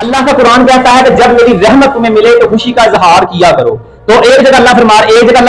اللہ کا قرآن کہتا ہے کہ جب میری رحمت تمہیں ملے تو خوشی کا اظہار کیا کرو. تو ایک جگہ اللہ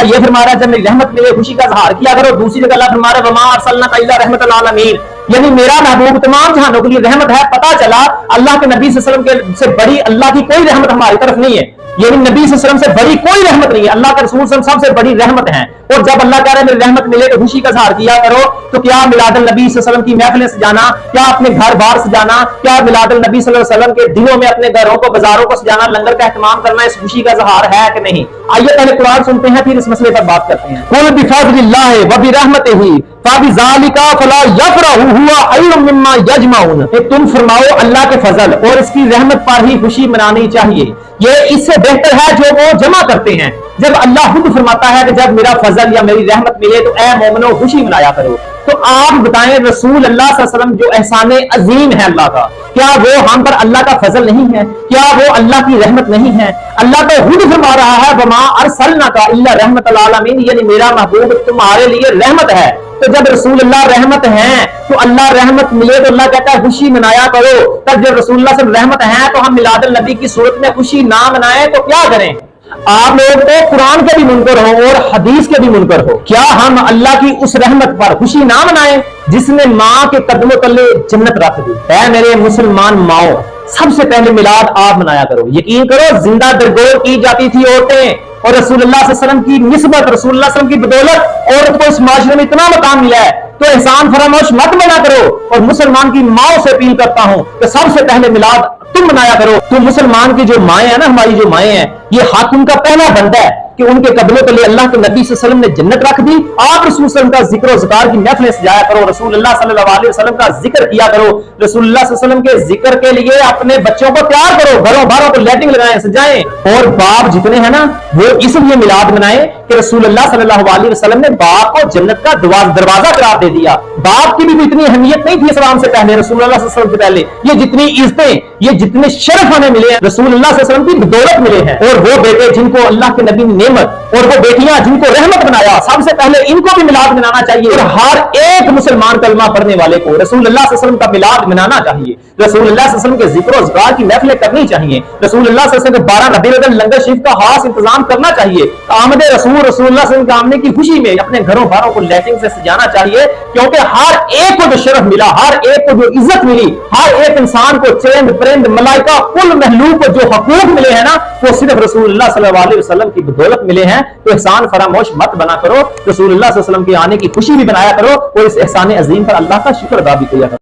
یہ فرما رہا ہے جب میری رحمت ملے خوشی کا اظہار کیا کرو. دوسری جگہ اللہ فرما رہا ہے وما ارسلناک الا رحمۃ للعالمین، یعنی میرا محبوب تمام جہانوں کے لیے رحمت ہے. پتہ چلا اللہ کے نبی صلی اللہ علیہ وسلم سے بڑی اللہ کی کوئی رحمت ہماری طرف نہیں ہے، یعنی نبی صلی اللہ علیہ وسلم سے بڑی کوئی رحمت نہیں ہے. اللہ کے رسول صلی اللہ علیہ وسلم سب سے بڑی رحمت ہے. اور جب اللہ کہہ رہا ہے میری رحمت ملے تو خوشی کا اظہار کیا کرو، تو کیا میلاد النبی صلی اللہ علیہ وسلم کی محفلیں سجانا، کیا اپنے گھر بار سجانا، کیا میلاد النبی صلی اللہ علیہ وسلم کے دنوں میں اپنے گھروں کو بازاروں کو سجانا، لنگر کا اہتمام کرنا اس خوشی کا اظہار ہے کہ نہیں؟ آئیے پہلے قرآن سنتے ہیں پھر اس مسئلے پر بات کرتے ہیں. قل بفضل اللہ وبرحمتہ فبذلک فلا یفرحوا هو خیر مما یجمعون، تم فرماؤ اللہ کے فضل اور اس کی رحمت پر ہی خوشی منانی چاہیے، یہ اس سے بہتر ہے جو وہ جمع کرتے ہیں. جب اللہ خود فرماتا ہے کہ جب میرا فضل یا میری رحمت ملے تو اے مومنو خوشی منایا کرو، تو آپ بتائیں رسول اللہ صلی اللہ علیہ وسلم جو احسان عظیم ہے اللہ کا، کیا وہ ہم پر اللہ کا فضل نہیں ہے؟ کیا وہ اللہ کی رحمت نہیں ہے؟ اللہ تو خود فرما رہا ہے وما ارسلناک الا رحمۃ للعالمین، یعنی میرا محبوب تمہارے لیے رحمت ہے. تو جب رسول اللہ رحمت ہیں تو اللہ رحمت ملے تو اللہ کہتا ہے خوشی منایا کرو. تب جب رسول اللہ صلی اللہ علیہ وسلم رحمت ہیں تو ہم میلاد النبی کی صورت میں خوشی نہ منائیں تو کیا کریں؟ آپ لوگ تو قرآن کے بھی منکر ہو اور حدیث کے بھی منکر ہو، کیا ہم اللہ کی اس رحمت پر خوشی نہ منائیں جس نے ماں کے قدموں تلے جنت رکھ دی؟ اے میرے مسلمان ماؤں، سب سے پہلے میلاد آپ منایا کرو. یقین کرو زندہ درگور کی جاتی تھی عورتیں، اور رسول اللہ صلی اللہ علیہ وسلم کی نسبت، رسول اللہ صلی اللہ علیہ وسلم کی بدولت عورت کو اس معاشرے میں اتنا مقام ملا ہے. تو احسان فراموش مت بنا کرو، اور مسلمان کی ماؤں سے اپیل کرتا ہوں کہ سب سے پہلے میلاد تم منایا کرو. تو مسلمان کی جو مائیں ہیں نا، ہماری جو مائیں ہیں، یہ حق ان کا پہلا بندہ ہے کہ ان کے قدموں کے لیے اللہ کے نبی صلی اللہ علیہ وسلم نے جنت رکھ دی. آپ رسول صلی اللہ علیہ وسلم کا ذکر و ذکار کی محفلیں سجایا کرو، رسول اللہ صلی اللہ علیہ وسلم کا ذکر کیا کرو، رسول اللہ صلی اللہ علیہ وسلم کے ذکر کے لیے اپنے بچوں کو تیار کرو، گھروں باروں کو لائٹنگ لگائیں، سجائیں. اور باپ جتنے ہیں نا وہ اس لیے میلاد منائیں کہ رسول اللہ صلی اللہ علیہ وسلم نے باپ کو جنت کا دروازہ قرار دے دیا. باپ کی بھی اتنی اہمیت نہیں تھی اسلام سے پہلے، رسول اللہ صلی اللہ علیہ وسلم سے پہلے. یہ جتنی عزتیں، یہ جتنے شرف ہمیں ملے ہیں رسول اللہ صلی اللہ علیہ وسلم کی بدولت ملے ہیں. اور وہ بیٹے جن کو اللہ کے نبی نے نعمت، اور وہ بیٹیاں جن کو رحمت بنایا، سب سے پہلے ان کو بھی میلاد منانا چاہیے. اور ہر ایک مسلمان کلمہ پڑھنے والے کو رسول اللہ صلی اللہ علیہ وسلم کا میلاد منانا چاہیے. رسول اللہ صلی اللہ علیہ وسلم کے ذکر و ذکار کی محفلیں کرنی چاہیے. رسول اللہ صلی اللہ علیہ وسلم کے 12 ربیع الاول لنگر شریف کا خاص انتظام کرنا چاہیے. آمد رسول اللہ صلی اللہ علیہ وسلم کے آمنے کی خوشی میں اپنے گھروں باروں کو لائٹنگ سے سجانا چاہیے، کیونکہ ہر ایک کو جو شرف ملا، ہر ایک کو جو عزت ملی، ہر ایک انسان کو چرند پرند ملائکہ کل مخلوق کو جو حقوق ملے ہیں نا وہ صرف رسول اللہ صلی اللہ علیہ وسلم کی بدولت ملے ہیں. تو احسان فراموش مت بنا کرو، رسول اللہ صلی اللہ علیہ وسلم کے آنے کی خوشی بھی بنایا کرو، اور اس احسان عظیم پر اللہ کا شکر ادا بھی کیا کرو.